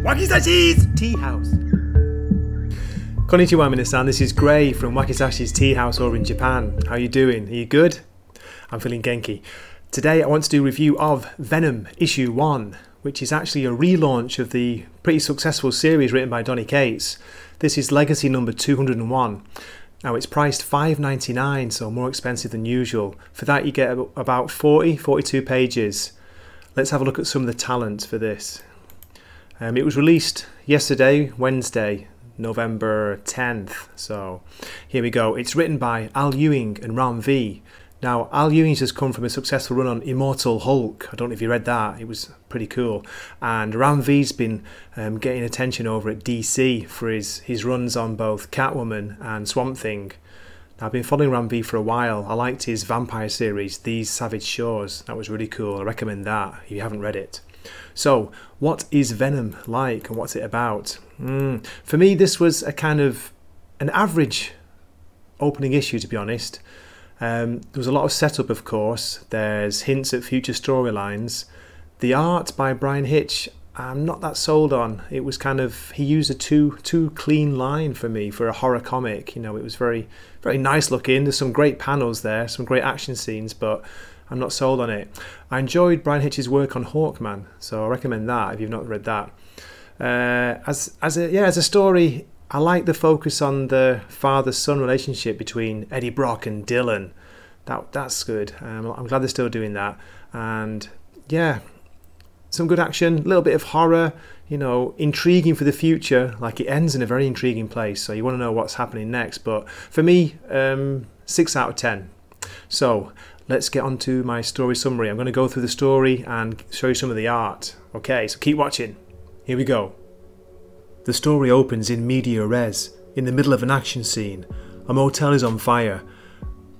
Wakisashi's Tea House. Konnichiwa minasan, this is Gray from Wakisashi's Tea House over in Japan. How are you doing? Are you good? I'm feeling genki. Today I want to do a review of Venom issue 1, which is actually a relaunch of the pretty successful series written by Donny Cates. This is legacy number 201. Now it's priced $5.99, so more expensive than usual. For that you get about 42 pages. Let's have a look at some of the talent for this. It was released yesterday, Wednesday, November 10th. So here we go. It's written by Al Ewing and Ram V. Now Al Ewing's just come from a successful run on Immortal Hulk. I don't know if you read that. It was pretty cool. And Ram V's been getting attention over at DC for his runs on both Catwoman and Swamp Thing. Now, I've been following Ram V for a while. I liked his vampire series, These Savage Shores. That was really cool. I recommend that if you haven't read it. So, what is Venom like and what's it about? For me, this was a kind of an average opening issue, to be honest. There was a lot of setup, of course. There's hints at future storylines. The art by Brian Hitch, I'm not that sold on. It was kind of, he used a too clean line for me for a horror comic. You know, it was very nice looking. There's some great panels there, some great action scenes, but I'm not sold on it. I enjoyed Brian Hitch's work on Hawkman, so I recommend that if you've not read that. As a story, I like the focus on the father-son relationship between Eddie Brock and Dylan. That's good. I'm glad they're still doing that. And yeah, some good action, a little bit of horror, you know, intriguing for the future. Like, it ends in a very intriguing place, so you want to know what's happening next. But for me, 6 out of 10. So let's get on to my story summary. I'm going to go through the story and show you some of the art. Okay, so keep watching. Here we go. The story opens in media res, in the middle of an action scene. A motel is on fire.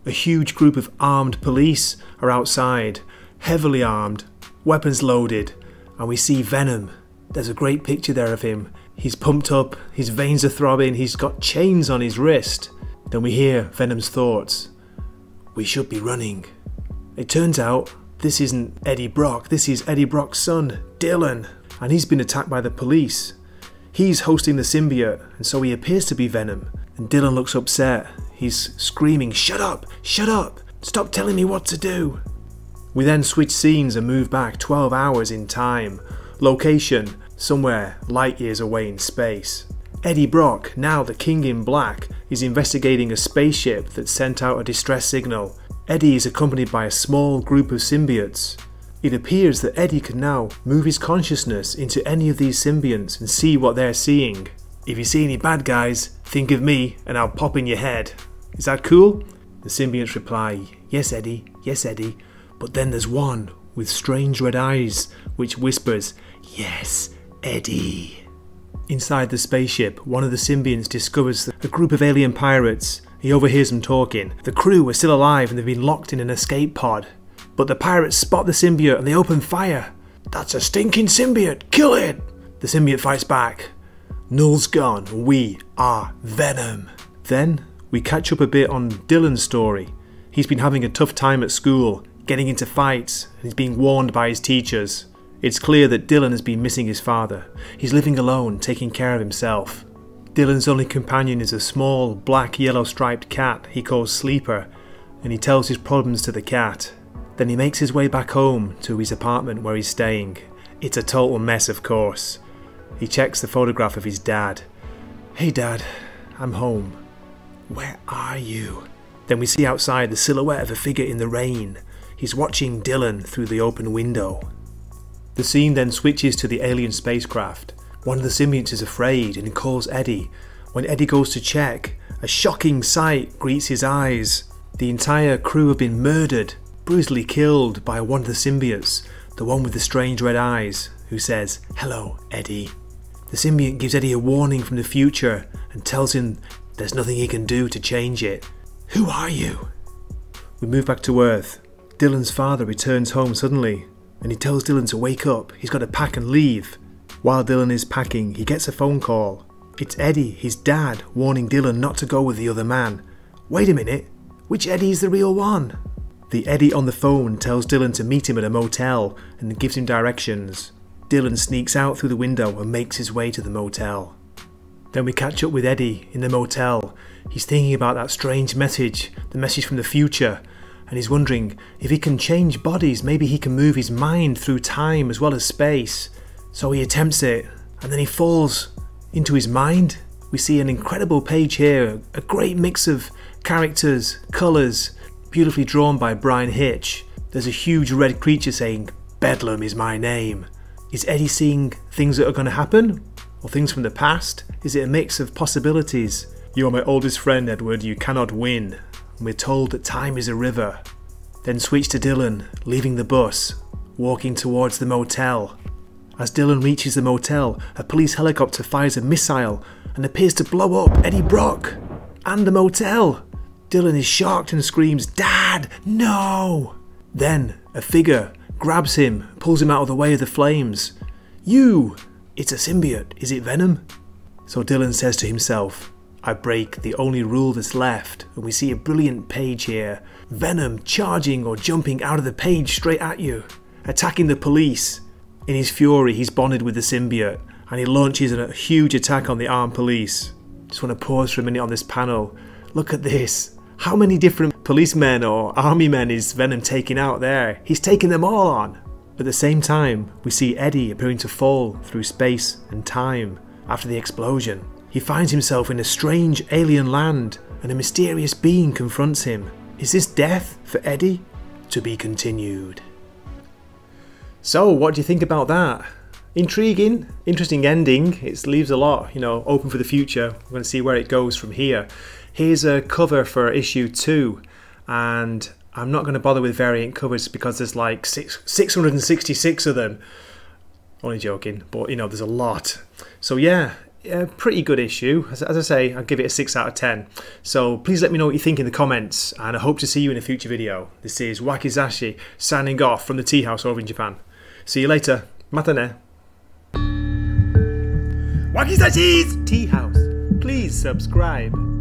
A huge group of armed police are outside, heavily armed, weapons loaded, and we see Venom. There's a great picture there of him. He's pumped up, his veins are throbbing, he's got chains on his wrist. Then we hear Venom's thoughts. We should be running. It turns out this isn't Eddie Brock, this is Eddie Brock's son, Dylan, and he's been attacked by the police. He's hosting the symbiote, and so he appears to be Venom, and Dylan looks upset. He's screaming, "Shut up! Shut up! Stop telling me what to do!" We then switch scenes and move back 12 hours in time. Location, somewhere light years away in space. Eddie Brock, now the King in Black, is investigating a spaceship that sent out a distress signal. Eddie is accompanied by a small group of symbiotes. It appears that Eddie can now move his consciousness into any of these symbionts and see what they're seeing. If you see any bad guys, think of me and I'll pop in your head. Is that cool? The symbionts reply, yes Eddie, but then there's one with strange red eyes which whispers, yes Eddie. Inside the spaceship, one of the symbionts discovers a group of alien pirates. He overhears them talking. The crew are still alive and they've been locked in an escape pod. But the pirates spot the symbiote and they open fire. That's a stinking symbiote, kill it! The symbiote fights back. Null's gone, we are Venom. Then we catch up a bit on Dylan's story. He's been having a tough time at school, getting into fights, and he's being warned by his teachers. It's clear that Dylan has been missing his father. He's living alone, taking care of himself. Dylan's only companion is a small, black-yellow striped cat he calls Sleeper, and he tells his problems to the cat. Then he makes his way back home to his apartment where he's staying. It's a total mess, of course. He checks the photograph of his dad. Hey Dad, I'm home. Where are you? Then we see outside the silhouette of a figure in the rain. He's watching Dylan through the open window. The scene then switches to the alien spacecraft. One of the symbionts is afraid and calls Eddie. When Eddie goes to check, a shocking sight greets his eyes. The entire crew have been murdered, brutally killed by one of the symbiotes, the one with the strange red eyes, who says, "Hello, Eddie." The symbiont gives Eddie a warning from the future and tells him there's nothing he can do to change it. Who are you? We move back to Earth. Dylan's father returns home suddenly, and he tells Dylan to wake up. He's got to pack and leave. While Dylan is packing, he gets a phone call. It's Eddie, his dad, warning Dylan not to go with the other man. Wait a minute, which Eddie is the real one? The Eddie on the phone tells Dylan to meet him at a motel and gives him directions. Dylan sneaks out through the window and makes his way to the motel. Then we catch up with Eddie in the motel. He's thinking about that strange message, the message from the future, and he's wondering if he can change bodies, maybe he can move his mind through time as well as space. So he attempts it, and then he falls into his mind. We see an incredible page here, a great mix of characters, colours, beautifully drawn by Brian Hitch. There's a huge red creature saying, "Bedlam is my name." Is Eddie seeing things that are going to happen? Or things from the past? Is it a mix of possibilities? "You are my oldest friend, Edward, you cannot win." And we're told that time is a river. Then switch to Dylan, leaving the bus, walking towards the motel. As Dylan reaches the motel, a police helicopter fires a missile and appears to blow up Eddie Brock and the motel. Dylan is shocked and screams, "Dad, no!" Then a figure grabs him, pulls him out of the way of the flames. "You! It's a symbiote, is it Venom?" So Dylan says to himself, "I break the only rule that's left," and we see a brilliant page here. Venom charging or jumping out of the page straight at you, attacking the police. In his fury, he's bonded with the symbiote, and he launches a huge attack on the armed police. Just want to pause for a minute on this panel. Look at this. How many different policemen or army men is Venom taking out there? He's taking them all on. At the same time, we see Eddie appearing to fall through space and time after the explosion. He finds himself in a strange alien land, and a mysterious being confronts him. Is this death for Eddie? To be continued. So, what do you think about that? Intriguing, interesting ending. It leaves a lot, open for the future. We're going to see where it goes from here. Here's a cover for issue 2, and I'm not going to bother with variant covers because there's like 666 of them. Only joking, but there's a lot. So yeah, a pretty good issue. As I say, I'll give it a 6 out of 10. So please let me know what you think in the comments, and I hope to see you in a future video. This is Wakizashi signing off from the tea house over in Japan. See you later. Mata ne. Wakizashi's Tea House. Please subscribe.